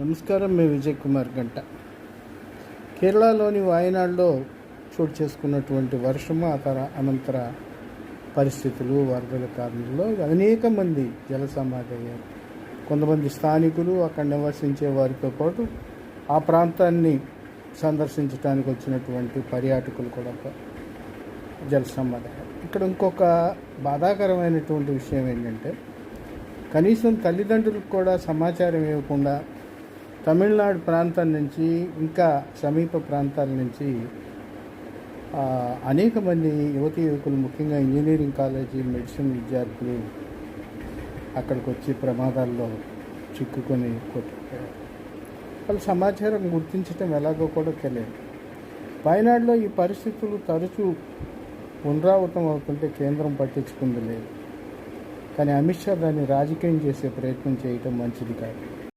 నమస్కారం. మీ విజయ్ కుమార్ గంట. కేరళలోని వాయనాడులో చోటు చేసుకున్నటువంటి వర్షము అనంతర పరిస్థితులు, వరదల కారణంలో అనేక మంది జల సమాధి అయ్యారు. కొంతమంది స్థానికులు, అక్కడ నివసించే వారితో పాటు ఆ ప్రాంతాన్ని సందర్శించడానికి వచ్చినటువంటి పర్యాటకులు కూడా జల సమాధి అయ్యారు. ఇక్కడ ఇంకొక బాధాకరమైనటువంటి విషయం ఏంటంటే, కనీసం తల్లిదండ్రులకు కూడా సమాచారం ఇవ్వకుండా తమిళనాడు ప్రాంతం నుంచి ఇంకా సమీప ప్రాంతాల నుంచి అనేక మంది యువకులు, ముఖ్యంగా ఇంజనీరింగ్ కాలేజీ, మెడిసిన్ విద్యార్థులు అక్కడికి వచ్చి ప్రమాదాల్లో చిక్కుకొని కొట్టుకుపోయారు. వాళ్ళ సమాచారం గుర్తించడం ఎలాగో కూడా తెలియదు. వాయనాడులో ఈ పరిస్థితులు తరచూ పునరావృతం అవుతుంటే కేంద్రం పట్టించుకుంది లేదు. కానీ అమిత్ షా దాన్ని రాజకీయం చేసే ప్రయత్నం చేయటం మంచిది కాదు.